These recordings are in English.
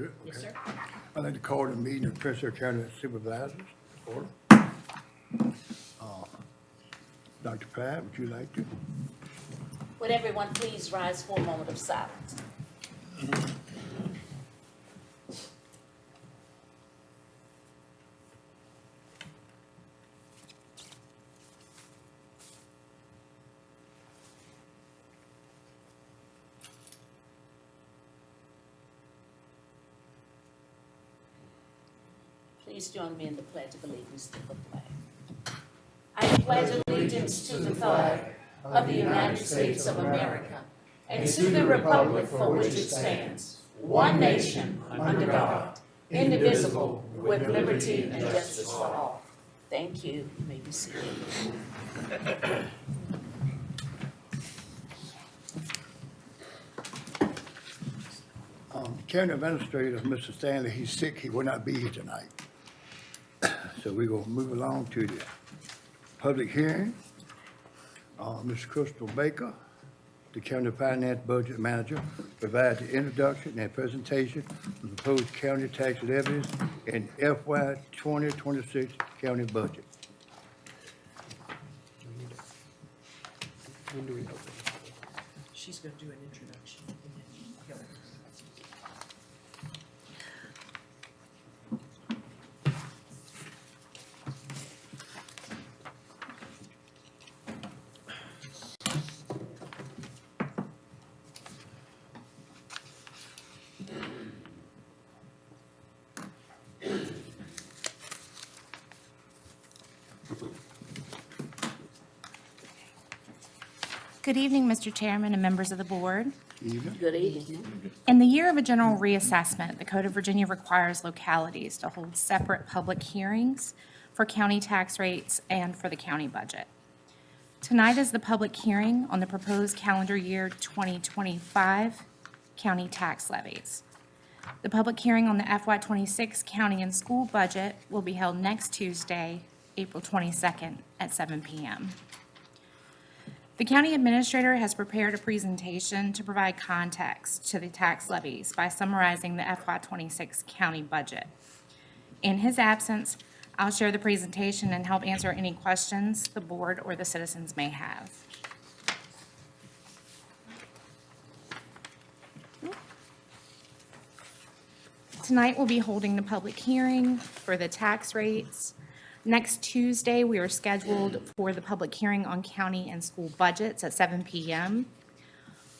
ready? Yes, Okay. sir. I'd like to call the meeting of Prince County Supervisors. Order. Dr. Pratt, would you like to? Would everyone please rise for a moment of silence? Please join me in the Pledge of Allegiance to the flag. I pledge allegiance to the flag of the United States of America and to the republic for which it stands, one nation, under God, indivisible, with liberty and justice for all. Thank you. You may be seated. County Administrator, Mr. Stanley, he's sick, he will not be here tonight. So we're gonna move along to the public hearing. Ms. Crystal Baker, the County Finance Budget Manager, provides the introduction and presentation of the proposed county tax levies and FY 2026 county budget. When do we open? She's going to do an introduction and then go. Good evening, Mr. Chairman and members of the board. Evening. Good evening. In the year of a general reassessment, the Code of Virginia requires localities to hold separate public hearings for county tax rates and for the county budget. Tonight is the public hearing on the proposed calendar year 2025 county tax levies. The public hearing on the FY26 county and school budget will be held next Tuesday, April 22nd at 7 p.m. The county administrator has prepared a presentation to provide context to the tax levies by summarizing the FY26 county budget. In his absence, I'll share the presentation and help answer any questions the board or the citizens may have. Tonight, we'll be holding the public hearing for the tax rates. Next Tuesday, we are scheduled for the public hearing on county and school budgets at 7 p.m.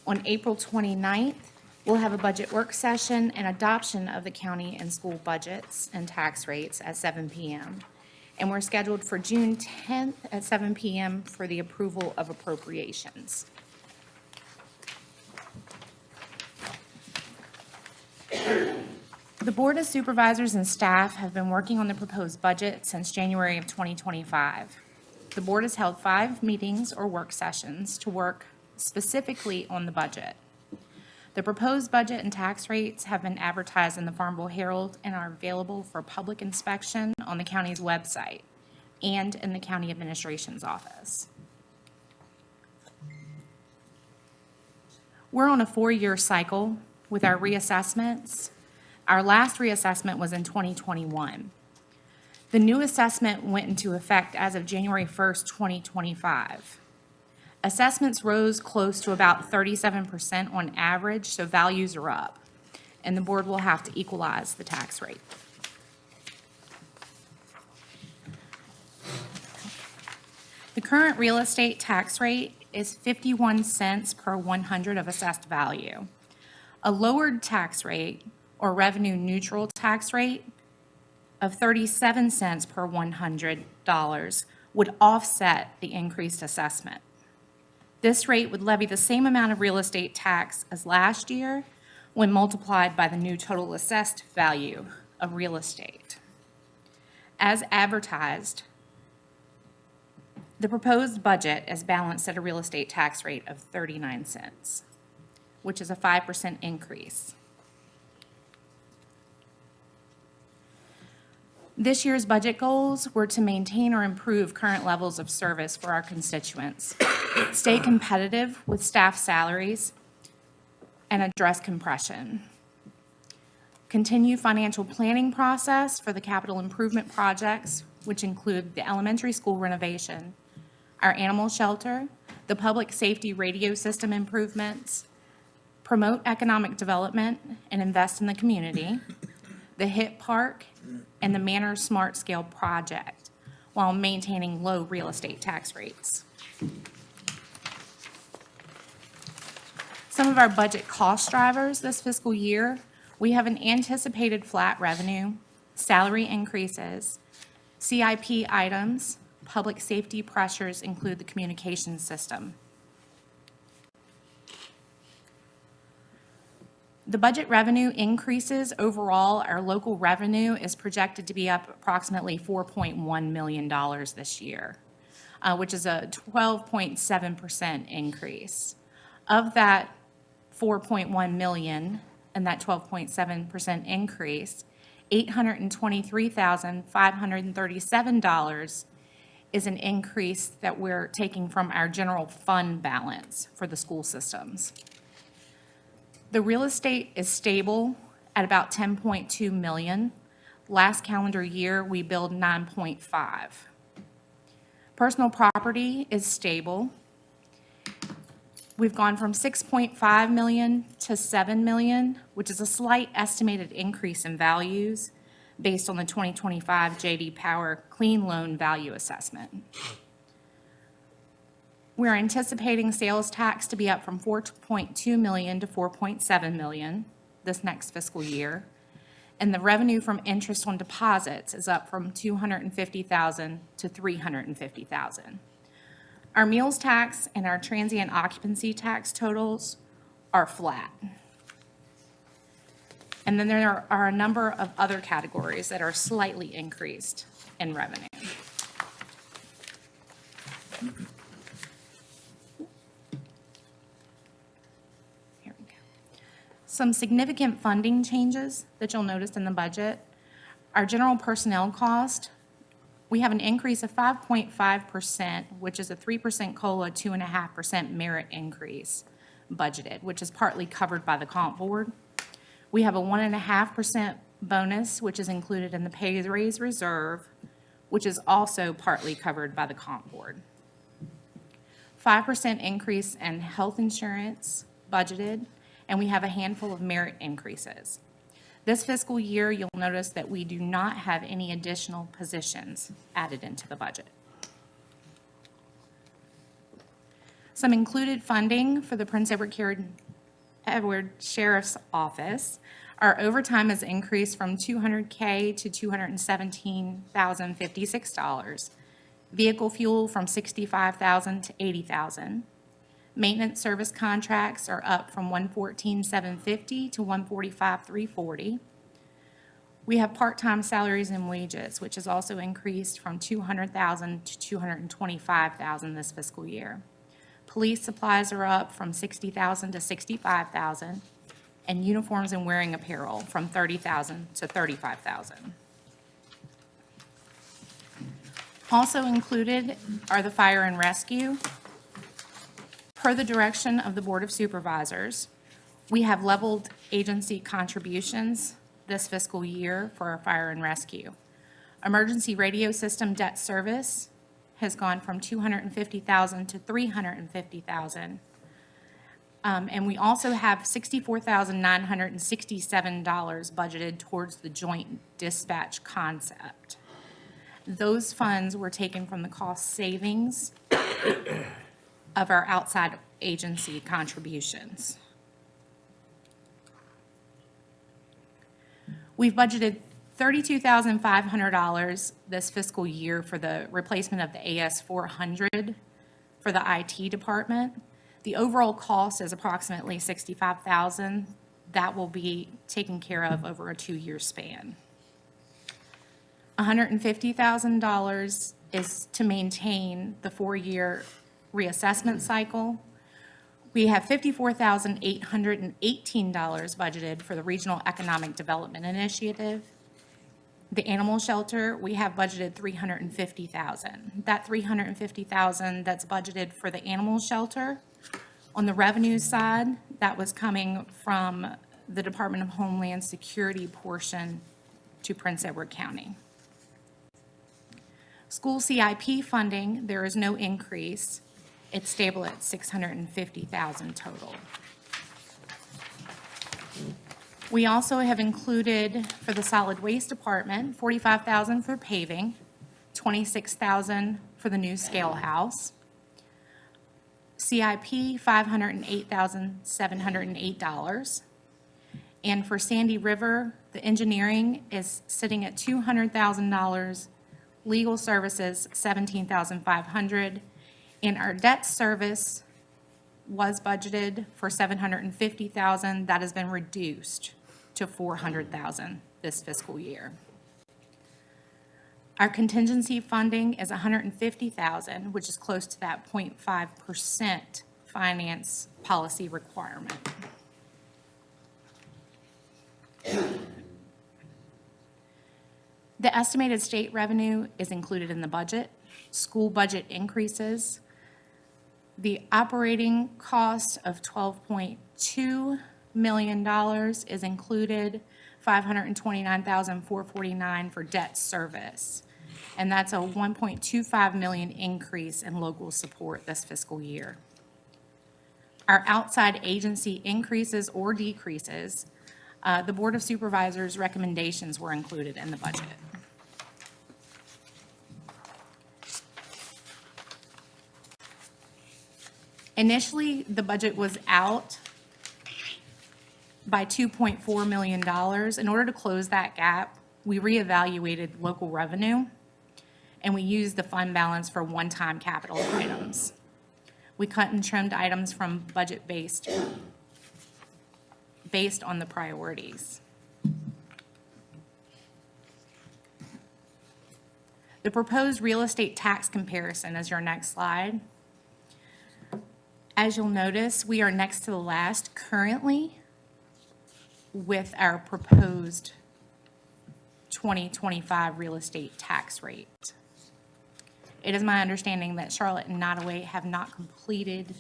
On April 29th, we'll have a budget work session and adoption of the county and school budgets and tax rates at 7 p.m. And we're scheduled for June 10th at 7 p.m. for the approval of appropriations. The Board of Supervisors and staff have been working on the proposed budget since January of 2025. The board has held 5 meetings or work sessions to work specifically on the budget. The proposed budget and tax rates have been advertised in the Farmville Herald and are available for public inspection on the county's website and in the county administration's office. We're on a 4-year cycle with our reassessments. Our last reassessment was in 2021. The new assessment went into effect as of January 1st, 2025. Assessments rose close to about 37% on average, so values are up, and the board will have to equalize the tax rate. The current real estate tax rate is 51 cents per 100 of assessed value. A lowered tax rate or revenue neutral tax rate of 37 cents per $100 would offset the increased assessment. This rate would levy the same amount of real estate tax as last year when multiplied by the new total assessed value of real estate. As advertised, the proposed budget is balanced at a real estate tax rate of 39 cents, which is a 5% increase. This year's budget goals were to maintain or improve current levels of service for our constituents, stay competitive with staff salaries, and address compression. Continue financial planning process for the capital improvement projects, which include the elementary school renovation, our animal shelter, the public safety radio system improvements, promote economic development and invest in the community, the HIT Park, and the Manor Smart Scale project, while maintaining low real estate tax rates. Some of our budget cost drivers this fiscal year, we have an anticipated flat revenue, salary increases, CIP items, public safety pressures include the communication system. The budget revenue increases overall, our local revenue is projected to be up approximately $4.1 million this year, which is a 12.7% increase. Of that 4.1 million and that 12.7% increase, $823,537 is an increase that we're taking from our general fund balance for the school systems. The real estate is stable at about 10.2 million. Last calendar year, we billed 9.5. Personal property is stable. We've gone from 6.5 million to 7 million, which is a slight estimated increase in values based on the 2025 J.D. Power Clean Loan Value Assessment. We're anticipating sales tax to be up from 4.2 million to 4.7 million this next fiscal year. And the revenue from interest on deposits is up from 250,000 to 350,000. Our meals tax and our transient occupancy tax totals are flat. And then there are a number of other categories that are slightly increased in revenue. Here we go. Some significant funding changes that you'll notice in the budget. Our general personnel cost, we have an increase of 5.5%, which is a 3% COLA, 2.5% merit increase budgeted, which is partly covered by the comp board. We have a 1.5% bonus, which is included in the pay raise reserve, which is also partly covered by the comp board. 5% increase in health insurance budgeted, and we have a handful of merit increases. This fiscal year, you'll notice that we do not have any additional positions added into the budget. Some included funding for the Prince Edward Sheriff's Office. Our overtime has increased from $200K to $217,056. Vehicle fuel from $65,000 to $80,000. Maintenance service contracts are up from $114,750 to $145,340. We have part-time salaries and wages, which has also increased from $200,000 to $225,000 this fiscal year. Police supplies are up from $60,000 to $65,000, and uniforms and wearing apparel from $30,000 to $35,000. Also included are the fire and rescue. Per the direction of the Board of Supervisors, we have leveled agency contributions this fiscal year for our fire and rescue. Emergency radio system debt service has gone from $250,000 to $350,000. And we also have $64,967 budgeted towards the joint dispatch concept. Those funds were taken from the cost savings of our outside agency contributions. We've budgeted $32,500 this fiscal year for the replacement of the AS400 for the IT department. The overall cost is approximately $65,000. That will be taken care of over a 2-year span. $150,000 is to maintain the 4-year reassessment cycle. We have $54,818 budgeted for the Regional Economic Development Initiative. The animal shelter, we have budgeted $350,000. That $350,000 that's budgeted for the animal shelter, on the revenue side, that was coming from the Department of Homeland Security portion to Prince Edward County. School CIP funding, there is no increase. It's stable at $650,000 total. We also have included for the solid waste department, $45,000 for paving, $26,000 for the new scale house. CIP, $508,708. And for Sandy River, the engineering is sitting at $200,000, legal services, $17,500, and our debt service was budgeted for $750,000. That has been reduced to $400,000 this fiscal year. Our contingency funding is $150,000, which is close to that 0.5% finance policy requirement. The estimated state revenue is included in the budget. School budget increases. The operating cost of $12.2 million is included, $529,449 for debt service. And that's a $1.25 million increase in local support this fiscal year. Our outside agency increases or decreases, the Board of Supervisors' recommendations were included in the budget. Initially, the budget was out by $2.4 million. In order to close that gap, we reevaluated local revenue, and we used the fund balance for one-time capital items. We cut and trimmed items from budget based on the priorities. The proposed real estate tax comparison is your next slide. As you'll notice, we are next to the last currently with our proposed 2025 real estate tax rate. It is my understanding that Charlotte and Nottaway have not completed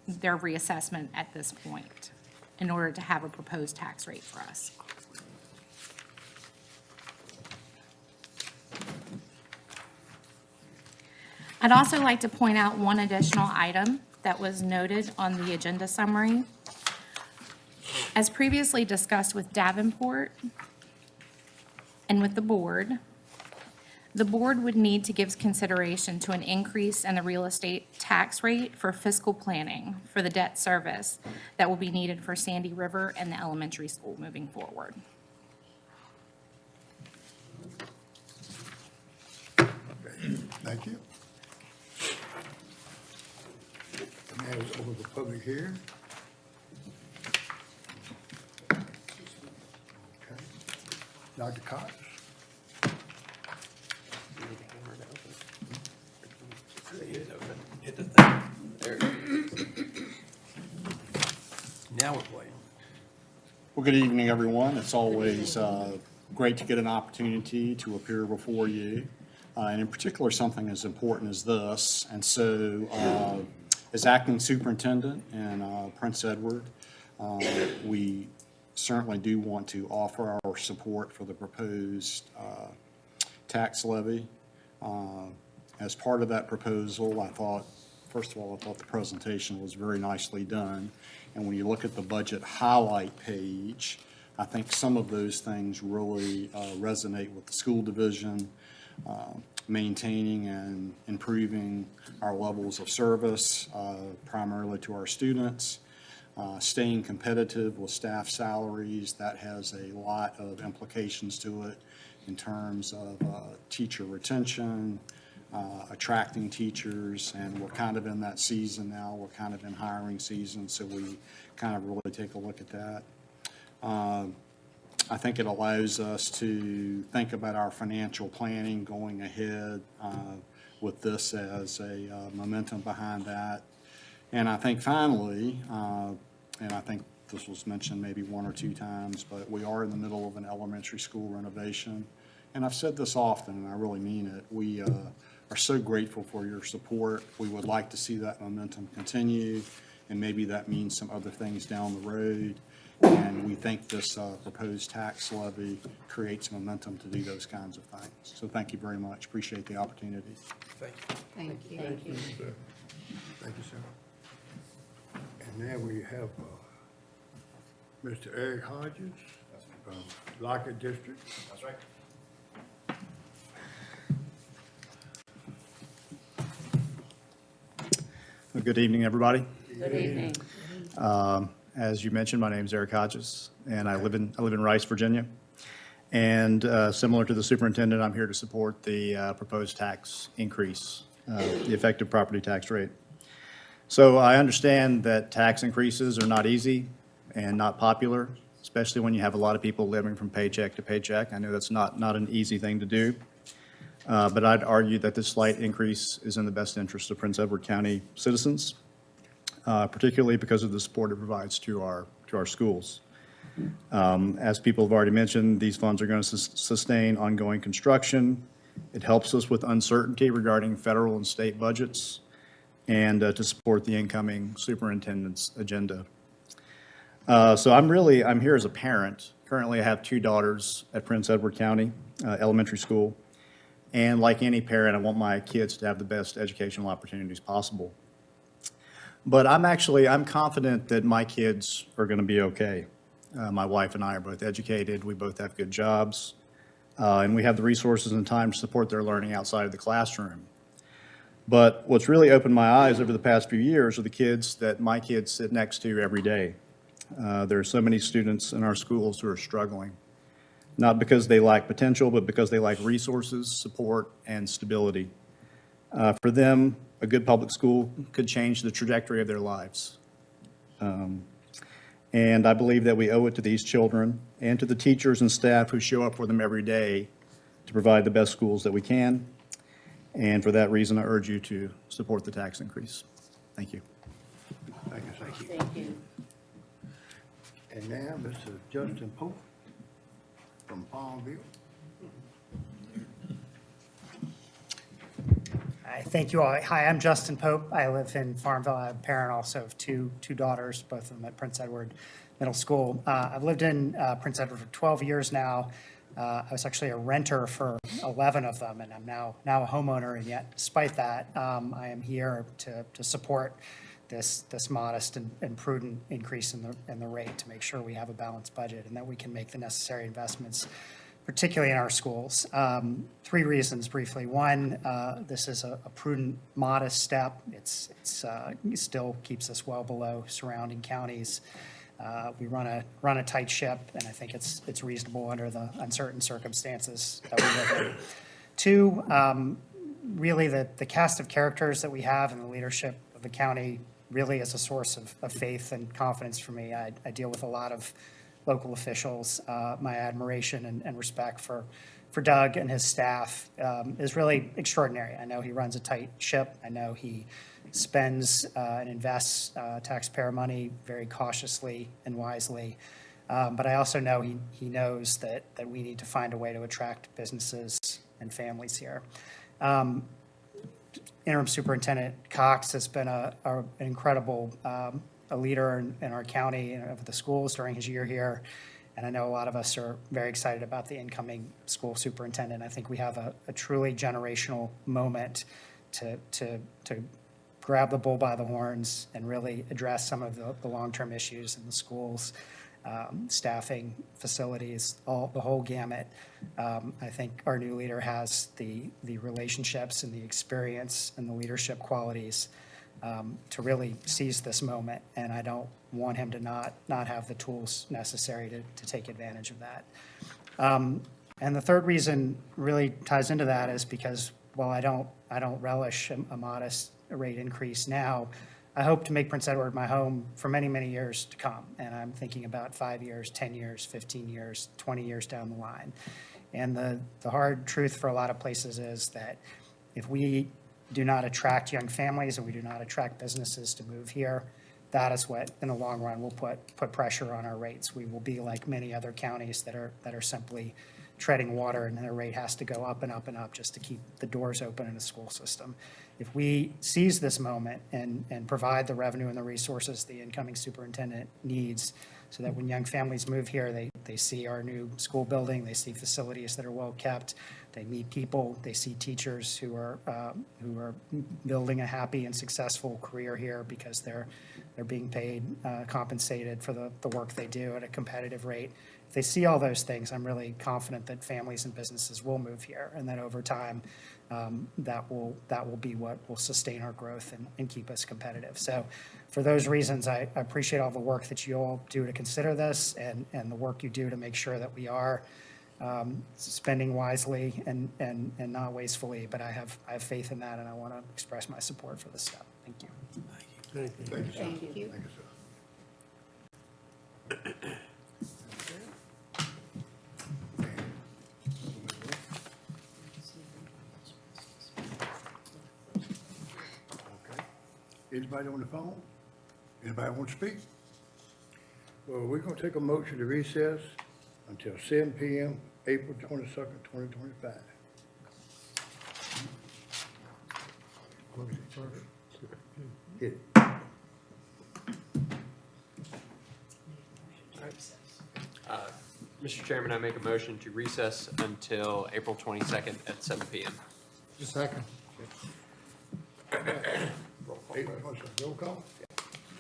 their reassessment at this point in order to have a proposed tax rate for us. I'd also like to point out one additional item that was noted on the agenda summary. As previously discussed with Davenport and with the board would need to give consideration to an increase in the real estate tax rate for fiscal planning for the debt service that will be needed for Sandy River and the elementary school moving forward. Okay, thank you. Now it's over the public hearing. Okay. Dr. Cox? Hit the thing. There it is. Now we're playing. Well, good evening, everyone. It's always great to get an opportunity to appear before you, and in particular, something as important as this. And so, as acting superintendent in Prince Edward, we certainly do want to offer our support for the proposed tax levy. As part of that proposal, I thought, first of all, I thought the presentation was very nicely done. And when you look at the budget highlight page, I think some of those things really resonate with the school division, maintaining and improving our levels of service, primarily to our students, staying competitive with staff salaries. That has a lot of implications to it in terms of teacher retention, attracting teachers, and we're kind of in that season now. We're kind of in hiring season, so we kind of really take a look at that. I think it allows us to think about our financial planning going ahead with this as a momentum behind that. And I think finally, and I think this was mentioned maybe one or two times, but we are in the middle of an elementary school renovation. And I've said this often, and I really mean it. We are so grateful for your support. We would like to see that momentum continue. and maybe that means some other things down the road. And we think this proposed tax levy creates momentum to do those kinds of things. So thank you very much. Appreciate the opportunity. Thank you. Thank you. Thank you, sir. And then we have Mr. Eric Hodges from Lockett District. That's right. Well, good evening, everybody. Good evening. As you mentioned, my name is Eric Hodges, and I live in Rice, Virginia. And similar to the superintendent, I'm here to support the proposed tax increase, the effective property tax rate. So I understand that tax increases are not easy and not popular, especially when you have a lot of people living from paycheck to paycheck. I know that's not an easy thing to do. But I'd argue that this slight increase is in the best interest of Prince Edward County citizens, particularly because of the support it provides to our schools. As people have already mentioned, these funds are going to sustain ongoing construction. It helps us with uncertainty regarding federal and state budgets, and to support the incoming superintendent's agenda. So I'm here as a parent. Currently, I have 2 daughters at Prince Edward County Elementary School. And like any parent, I want my kids to have the best educational opportunities possible. But I'm confident that my kids are going to be okay. My wife and I are both educated. We both have good jobs. And we have the resources and time to support their learning outside of the classroom. But what's really opened my eyes over the past few years are the kids that my kids sit next to every day. There are so many students in our schools who are struggling, not because they lack potential, but because they lack resources, support, and stability. For them, a good public school could change the trajectory of their lives. And I believe that we owe it to these children and to the teachers and staff who show up for them every day to provide the best schools that we can. And for that reason, I urge you to support the tax increase. Thank you. Thank you, thank you. Thank you. And now, Mr. Justin Pope from Palmville. Hi, thank you all. Hi, I'm Justin Pope. I live in Farmville. I'm a parent also of two daughters, both of them at Prince Edward Middle School. I've lived in Prince Edward for 12 years now. I was actually a renter for 11 of them, and I'm now a homeowner. And yet, despite that, I am here to support this modest and prudent increase in the rate to make sure we have a balanced budget and that we can make the necessary investments, particularly in our schools. 3 reasons briefly. One, this is a prudent, modest step. It still keeps us well below surrounding counties. We run a tight ship, and I think it's reasonable under the uncertain circumstances that we live in. 2, really the cast of characters that we have in the leadership of the county really is a source of faith and confidence for me. I deal with a lot of local officials. My admiration and respect for Doug and his staff is really extraordinary. I know he runs a tight ship. I know he spends and invests taxpayer money very cautiously and wisely. But I also know he knows that we need to find a way to attract businesses and families here. Interim Superintendent Cox has been an incredible a leader in our county and of the schools during his year here. And I know a lot of us are very excited about the incoming school superintendent. I think we have a truly generational moment to grab the bull by the horns and really address some of the long-term issues in the schools, staffing, facilities, the whole gamut. I think our new leader has the relationships and the experience and the leadership qualities to really seize this moment, and I don't want him to not have the tools necessary to take advantage of that. And the third reason really ties into that is because while I don't relish a modest rate increase now, I hope to make Prince Edward my home for many, many years to come. And I'm thinking about 5 years, 10 years, 15 years, 20 years down the line. And the hard truth for a lot of places is that if we do not attract young families and we do not attract businesses to move here, that is what, in the long run, will put pressure on our rates. We will be like many other counties that are simply treading water, and their rate has to go up and up and up just to keep the doors open in the school system. if we seize this moment and provide the revenue and the resources the incoming superintendent needs, so that when young families move here, they see our new school building, they see facilities that are well-kept, they meet people, they see teachers who are building a happy and successful career here because they're being paid, compensated for the work they do at a competitive rate. If they see all those things, I'm really confident that families and businesses will move here, and that over time, that will be what will sustain our growth and keep us competitive. So for those reasons, I appreciate all the work that you all do to consider this and the work you do to make sure that we are spending wisely and not wastefully. But I have faith in that, and I want to express my support for this step. Thank you. Thank you, sir. Thank you. Thank you, sir. Okay. Anybody on the phone? Anybody want to speak? Well, we're going to take a motion to recess until 7 p.m., April 22nd, 2025. Hit it. Mr. Chairman, I make a motion to recess until April 22nd at 7 p.m. Second. Roll call.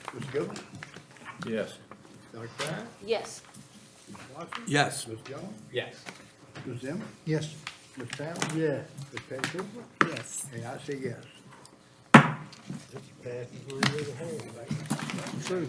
Mr. Gilman? Yes. Dr. Fry? Yes. Ms. Watson? Yes. Ms. Jones? Yes. Ms. Zimmer? Yes. Ms. Townsend? Yeah. Ms. Patty Cooper? Yes. And I say yes. True.